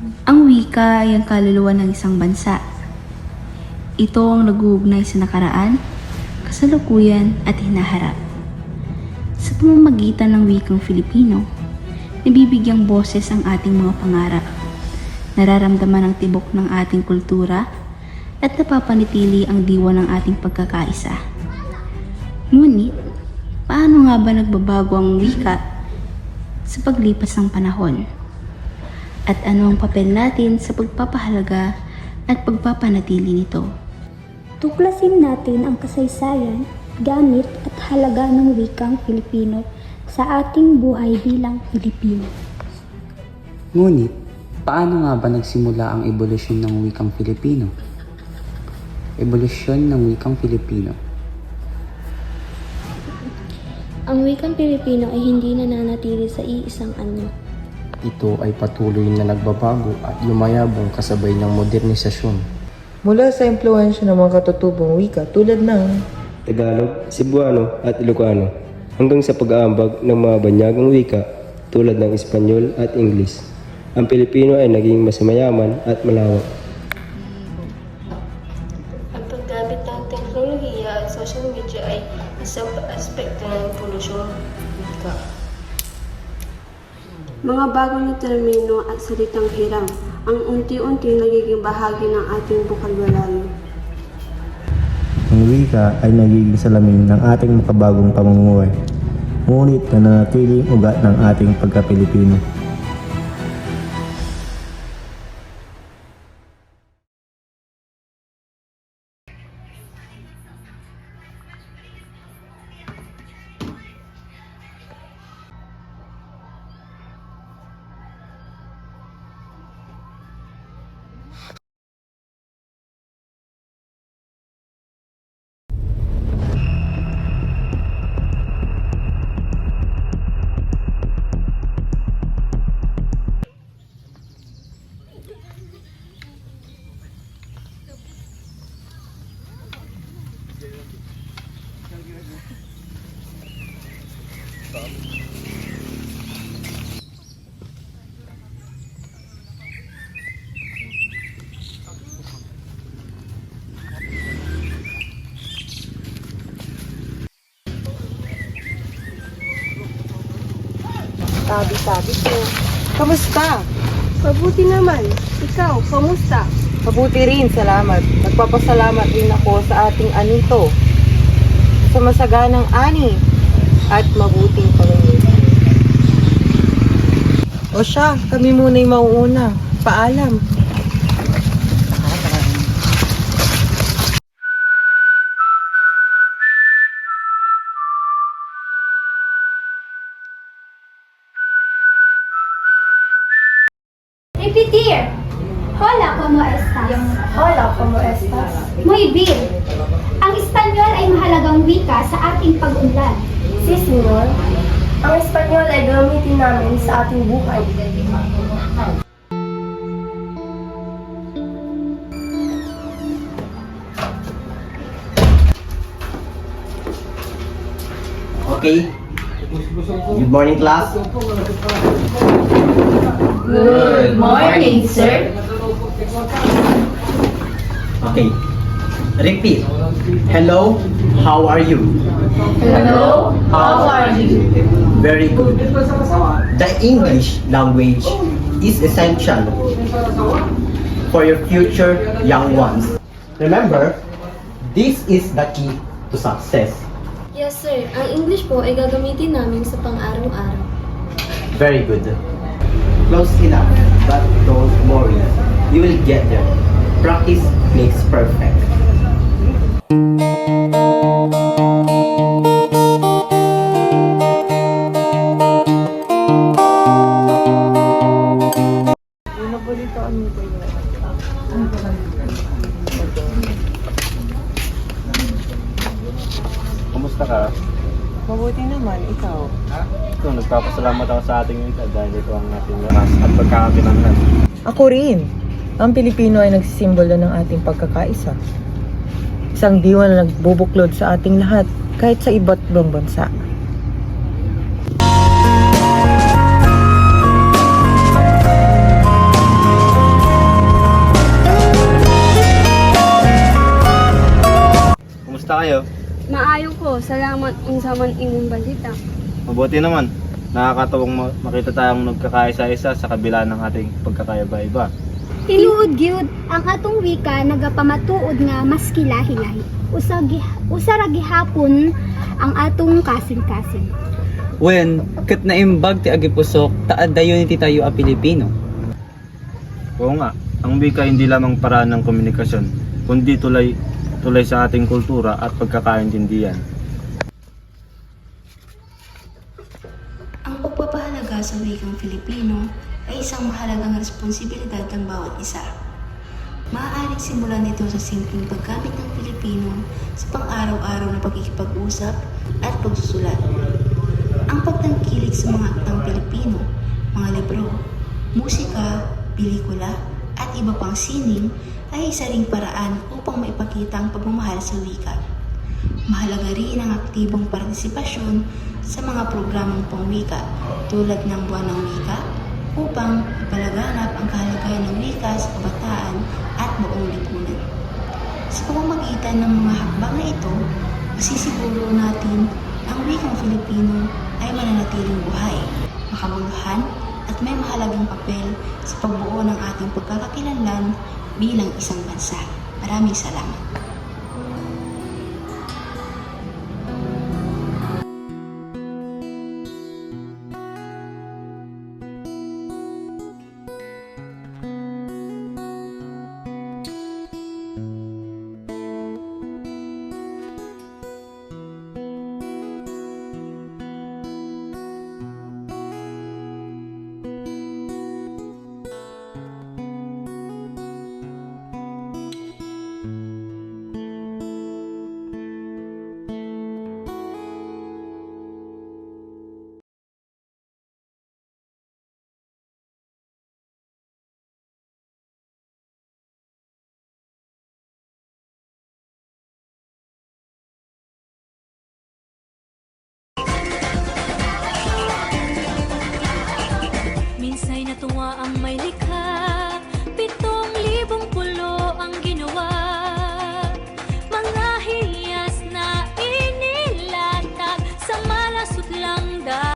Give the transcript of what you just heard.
Ang wika ay ang kaluluwa ng isang bansa. Ito ang nag-uugnay sa nakaraan, kasalukuyan at hinaharap. Sa pamamagitan ng wikang Filipino, nabibigyang boses ang ating mga pangarap, nararamdaman ang tibok ng ating kultura, at napapanitili ang diwa ng ating pagkakaisa. Ngunit, paano nga ba nagbabago ang wika sa paglipas ng panahon? At ano ang papel natin sa pagpapahalaga at pagpapanatili nito? Tuklasin natin ang kasaysayan, gamit at halaga ng wikang Filipino sa ating buhay bilang Pilipino. Ngunit, paano nga ba nagsimula ang ebolusyon ng wikang Filipino? Ebolusyon ng wikang Filipino. Ang wikang Pilipino ay hindi nananatili sa iisang anyo. Ito ay patuloy na nagbabago at yumayabong kasabay ng modernisasyon. Mula sa impluwensya ng mga katutubong wika tulad ng Tagalog, Cebuano at Ilocano hanggang sa pag-aambag ng mga banyagang wika tulad ng Espanyol at Ingles. Ang Pilipino ay naging mas mayaman at malawak. Ang paggamit ng teknolohiya at social media ay isang aspekto ng polusyon. Mga bagong na termino at salitang hiram ang unti-unti nagiging bahagi ng ating bokabularyo. Ang wika ay nagiging salamin ng ating makabagong pamumuhay, ngunit nananatiling ugat ng ating pagka-Pilipino. Sabi ko. Kamusta? Mabuti naman. Ikaw, kamusta? Mabuti rin, salamat. Nagpapasalamat rin ako sa ating anito. Sa masaganang ani at mabuting pamumuhay. O siya, kami muna'y mauuna. Paalam. Repetir. Hola, ¿cómo estás? Hola, ¿cómo estás? Muy bien. Ang Espanyol ay mahalagang wika sa ating pag-unlad. Si Senyor, ang Espanyol ay gamitin namin sa ating buhay. Okay. Good morning, class. Good morning, sir. Okay. Repeat. Hello, how are you? Hello, how are you? Very good. The English language is essential for your future young ones. Remember, this is the key to success. Yes sir, ang English po ay gagamitin namin sa pang-araw-araw. Very good. Close enough, but don't worry. You will get there. Practice makes perfect. Kumusta ka? Mabuti naman, ikaw. Ito, nagpapasalamat ako sa ating wika dahil ito ang ating lakas at pagkakakinanglan. Ako rin. Ang Pilipino ay nagsisimbolo ng ating pagkakaisa. Isang diwa na nagbubuklod sa ating lahat, kahit sa iba't ibang bansa. Kumusta kayo? Maayo ko, salamat unsa man imong balita. Mabuti naman. Nakakatawang makita tayong nagkakaisa-isa sa kabila ng ating pagkakaiba-iba. Tinuod gyud ang atong wika nagapamatuod nga mas kilahi-lahi. Usa ra gihapon ang atong kasing-kasing. When, kat naimbag ti agipusok, taad dayon ti tayo a Pilipino. Oo nga, ang wika hindi lamang paraan ng komunikasyon, kundi tulay sa ating kultura at pagkakaintindihan. Ang pagpapahalaga sa wikang Filipino ay isang mahalagang responsibilidad ng bawat isa. Maaaring simulan ito sa simpleng paggamit ng Filipino sa pang-araw-araw na pagkikipag-usap at pagsusulat. Ang pagtangkilik sa mga aktang Pilipino, mga libro, musika, pelikula, at iba pang sining ay isa ring paraan upang maipakita ang pagmamahal sa wika. Mahalaga rin ang aktibong partisipasyon sa mga programang pangwika tulad ng Buwan ng Wika upang ipalaganap ang kahalagahan ng wika sa kabataan at buong lipunan. Sa pamamagitan ng mga hakbang na ito, masisiguro natin ang wikang Filipino ay mananatiling buhay, makabuluhan at may mahalagang papel sa pagbuo ng ating pagkakakilanlan bilang isang bansa. Maraming salamat. Minsay natuwa ang may likha, 7,000 pulo ang ginawa. Mga hiyas na inilatag sa malasot lang